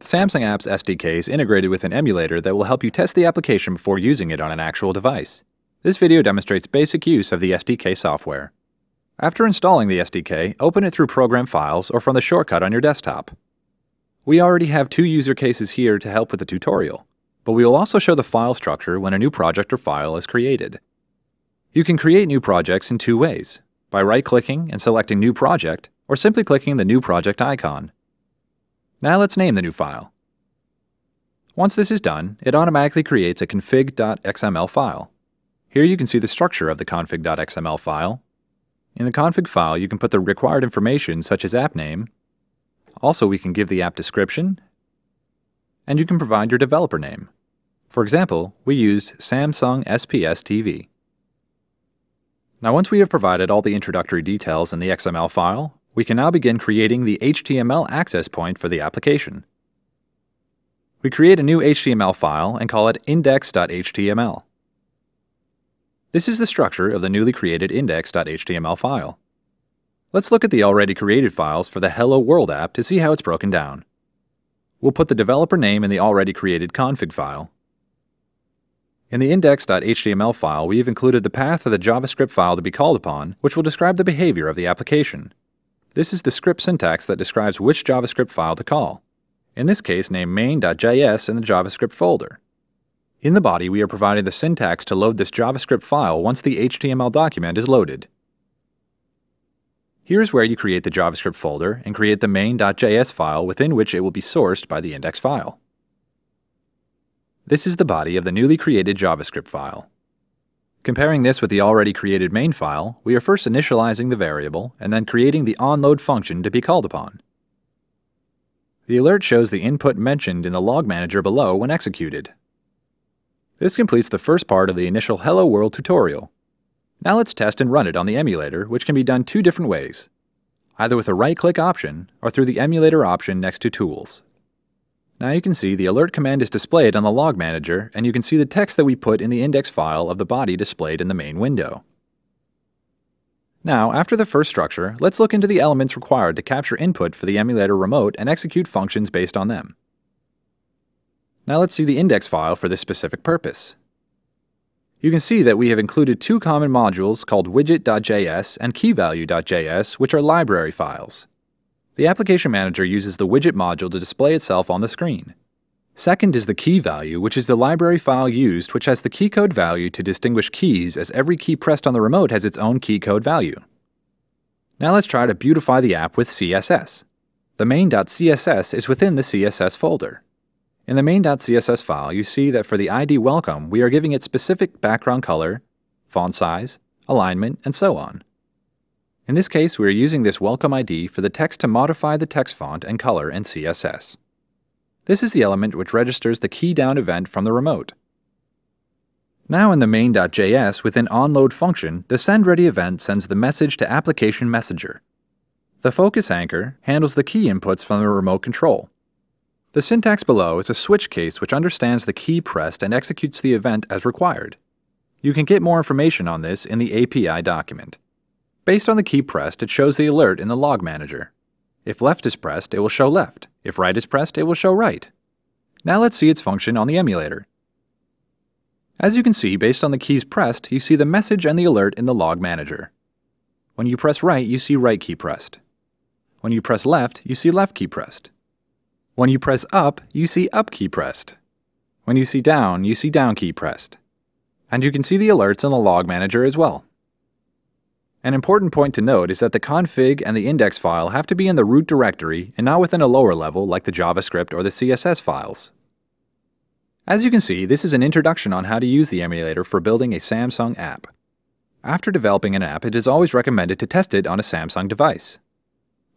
Samsung Apps SDK is integrated with an emulator that will help you test the application before using it on an actual device. This video demonstrates basic use of the SDK software. After installing the SDK, open it through Program Files or from the shortcut on your desktop. We already have 2 user cases here to help with the tutorial, but we will also show the file structure when a new project or file is created. You can create new projects in 2 ways, by right-clicking and selecting New Project, or simply clicking the New Project icon. Now let's name the new file. Once this is done, it automatically creates a config.xml file. Here you can see the structure of the config.xml file. In the config file, you can put the required information such as app name. Also, we can give the app description, and you can provide your developer name. For example, we used Samsung SPS TV. Now once we have provided all the introductory details in the XML file, we can now begin creating the HTML access point for the application. We create a new HTML file and call it index.html. This is the structure of the newly created index.html file. Let's look at the already created files for the Hello World app to see how it's broken down. We'll put the developer name in the already created config file. In the index.html file, we have included the path of the JavaScript file to be called upon, which will describe the behavior of the application. This is the script syntax that describes which JavaScript file to call. In this case, name main.js in the JavaScript folder. In the body, we are providing the syntax to load this JavaScript file once the HTML document is loaded. Here is where you create the JavaScript folder and create the main.js file within which it will be sourced by the index file. This is the body of the newly created JavaScript file. Comparing this with the already created main file, we are first initializing the variable and then creating the onload function to be called upon. The alert shows the input mentioned in the log manager below when executed. This completes the first part of the initial Hello World tutorial. Now let's test and run it on the emulator, which can be done 2 different ways, either with a right-click option or through the emulator option next to Tools. Now you can see the alert command is displayed on the log manager, and you can see the text that we put in the index file of the body displayed in the main window. Now, after the first structure, let's look into the elements required to capture input for the emulator remote and execute functions based on them. Now let's see the index file for this specific purpose. You can see that we have included 2 common modules called widget.js and keyvalue.js, which are library files. The application manager uses the widget module to display itself on the screen. Second is the key value, which is the library file used, which has the keycode value to distinguish keys, as every key pressed on the remote has its own keycode value. Now let's try to beautify the app with CSS. The main.css is within the CSS folder. In the main.css file, you see that for the ID welcome, we are giving it specific background color, font size, alignment, and so on. In this case, we are using this welcome ID for the text to modify the text font and color in CSS. This is the element which registers the key down event from the remote. Now in the main.js within onload function, the sendReady event sends the message to application messenger. The focus anchor handles the key inputs from the remote control. The syntax below is a switch case which understands the key pressed and executes the event as required. You can get more information on this in the API document. Based on the key pressed, it shows the alert in the log manager. If left is pressed, it will show left. If right is pressed, it will show right. Now let's see its function on the emulator. As you can see, based on the keys pressed, you see the message and the alert in the log manager. When you press right, you see right key pressed. When you press left, you see left key pressed. When you press up, you see up key pressed. When you see down, you see down key pressed. And you can see the alerts in the log manager as well. An important point to note is that the config and the index file have to be in the root directory and not within a lower level like the JavaScript or the CSS files. As you can see, this is an introduction on how to use the emulator for building a Samsung app. After developing an app, it is always recommended to test it on a Samsung device.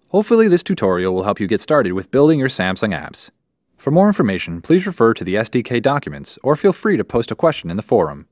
Hopefully this tutorial will help you get started with building your Samsung apps. For more information, please refer to the SDK documents or feel free to post a question in the forum.